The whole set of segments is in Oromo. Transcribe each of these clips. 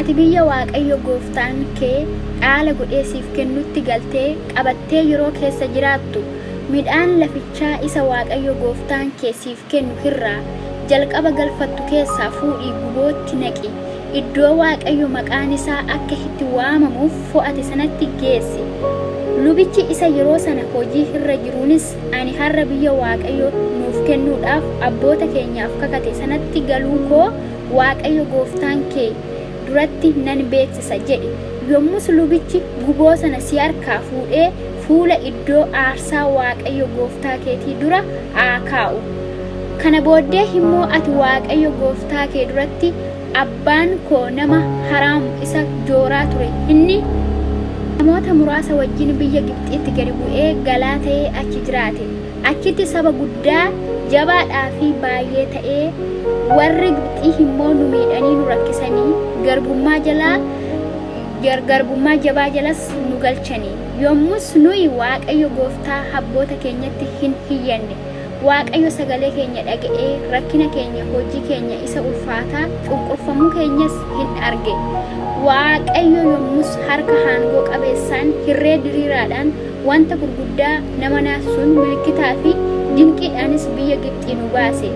ati biyya waaqayyo gooftaan kee dhaala godhee siif kennutti galtee qabattee yeroo keessa jiraattu midhaan lafichaa isa waaqayyo gooftaan kee siif kennu irraa jalqaba galfattu keessaa fuudhii gubootti naqi. Iddoo waaqayyo maqaan isaa akka itti waamamuuf fo'ate sanatti geessi. Lubichi isa yeroo sana hojii irra jiruunis ani har'a biyya waaqayyo nuuf kennuudhaaf abboota keenyaaf kakate sanatti galuu koo waaqayyo gooftaan kee duratti nan beeksisa jedhe. Yommus lubichi guboo sana si harkaa fuudhee fuula iddoo aarsaa waaqayyo gooftaa keetii dura haa kaa'u. Kana booddee immoo ati waaqayyo gooftaa kee duratti abbaan koo nama haraam isa jooraa ture inni namoota muraasa wajjin biyya Gibxiitti gadi bu'ee galaa ta'ee achi jiraate. Achitti saba guddaa jabaadhaa fi baay'ee ta'ee warri Gibxii immoo nu miidhanii nu rakkisanii garbummaa jabaa jalas nu galchanii. Yommus nuyi waaqayyo gooftaa abboota keenyatti hin hiyyanne. Waaqayyo sagalee keenya dhaga'ee rakkina keenya hojii keenya isa ulfaataa cunqurfamuu keenyas hin arge. Waaqayyo yommus harka aangoo qabeessaan hirree diriiraadhaan wanta gurguddaa nama naasisuun milikitaa fi dinqiidhaanis biyya Gibxii nu baase.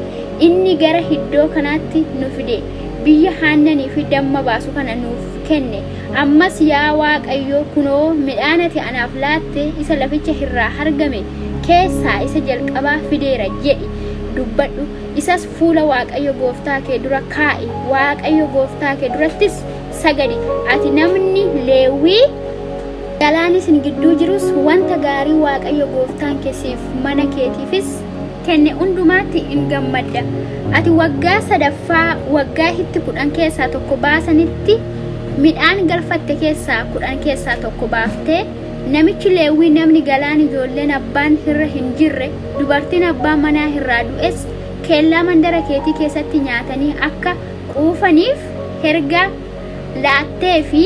Inni gara iddoo kanaatti nu fide. Biyya aannanii fi damma baasu kana nuuf kenne. Ammas yaa Waaqayyo kunoo midhaan ati anaaf laatte isa laficha irraa argame keessaa isa jalqabaa fideera jedhi dubbadhu. Isas fuula waaqayyo gooftaa kee dura kaa'i. Waaqayyo gooftaa kee durattis sagadi. Ati namni Leewwii galaanis hin gidduu jirus wanta gaarii waaqayyo gooftaan kee siif mana keetiifis kenne hundumaatti in gammadda. Ati waggaa sadaffaa waggaa itti 10 keessaa tokko baasanitti midhaan galfatte keessaa 10 keessaa tokko baaftee namichi Leewwii namni galaan ijoolleen abbaan irra hin jirre dubartiin abbaan manaa irraa du'es keellaa mandara keetii keessatti nyaatanii akka quufaniif erga laattee fi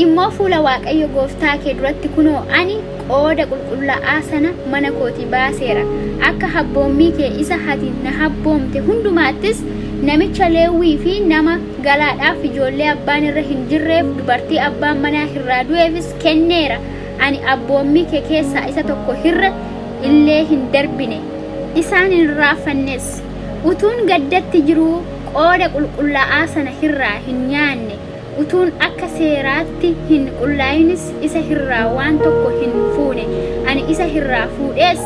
immoo fuula waaqayyo gooftaa kee duratti kunoo ani qooda qulqullaa'aa sana mana kootii baaseera. Akka habboommii kee isa ati na habboomte hundumaattis namicha Leewwii fi nama galaadhaaf ijoollee abbaan irra hin jirreef dubartii abbaan manaa irraa du'eefis kenneera. Ani abboommii kee keessaa isa tokko irra illee hin darbine. Isaan hin raafannes. Utuun gaddatti jiruu qooda qulqullaa'aa sana irraa hin nyaanne. Utuun akka seeraatti hin qullaa'inis isa irraa waan tokko hin fuune. Ani isa irraa fuudhees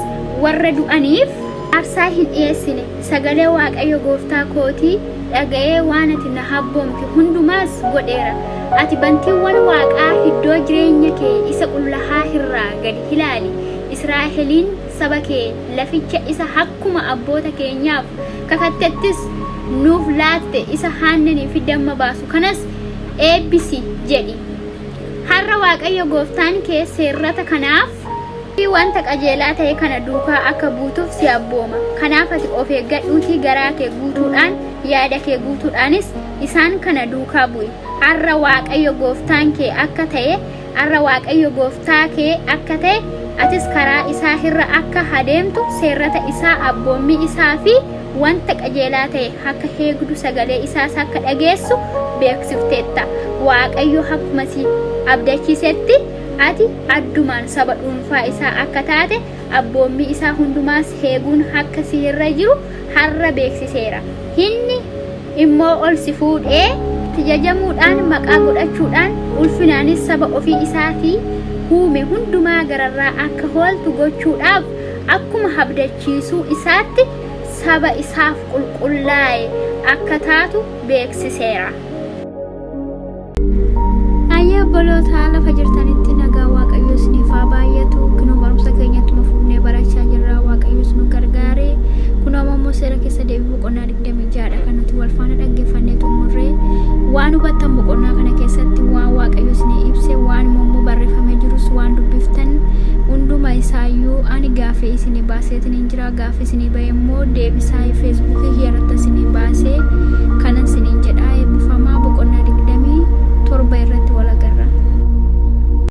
warra du'aniif aarsaa hin dhiyeessine. Sagalee waaqayyo gooftaa kootii dhaga'ee waan ati na habboomte hundumaas godheera. Ati bantiiwwan waaqaa iddoo jireenya kee isa qullaa'aa irraa gadi ilaali. Israa'eliin saba kee laficha isa akkuma abboota keenyaaf kakattettis nuuf laatte isa aannanii fi damma baasu kanas eebbisi jedhi. Har'a waaqayyo gooftaan kee seerrata kanaaf wanta qajeelaa ta'e kana duukaa akka buutuuf si abbooma. Kanaaf ati of eeggadhuutii garaa kee guutuudhaan yaada kee guutuudhaanis isaan kana duukaa bu'i. Har'a waaqayyo gooftaan kee akka ta'e atis karaa isaa irra akka adeemtu seerrata isaa abboommii isaa fi wanta qajeelaa ta'e akka eegdu sagalee isaas akka dhageessu beeksifteetta. Waaqayyo akkuma si abdachiisetti ati addumaan saba dhuunfaa isaa akka taate abboommii isaa hundumaas eeguun akka si irra jiru har'a beeksiseera. Inni immoo ol si fuudhee jajamuudhaan maqaa godhachuudhaan ulfinaanis saba ofii isaatii uume hundumaa gararraa akka hooltu gochuudhaaf akkuma abdachiisuu isaatti saba isaaf qulqullaa'e akka taatu beeksiseera. Ayyaa obboloota lafa jirtanitti nagaa waaqayyo isiniif haa baay'atu. Kunoo barumsa keenyatti fuunee barachaa jirra. Waaqayyo nu gargaare. Kunoo ammoo seera keessa deebii boqonnaa 26 kan nuti wal faana dhaggeeffannee xumurree waan hubattan boqonnaa kana keessatti waan waaqayyo isinii ibse waan immoo barreeffamee jirus waan dubbiftan hunduma isaayyuu ani gaafee isinii baaseetiin jira. Gaafee isinii ba'e immoo deebisaa feesbuukii irratti isinii baasee kanan isinii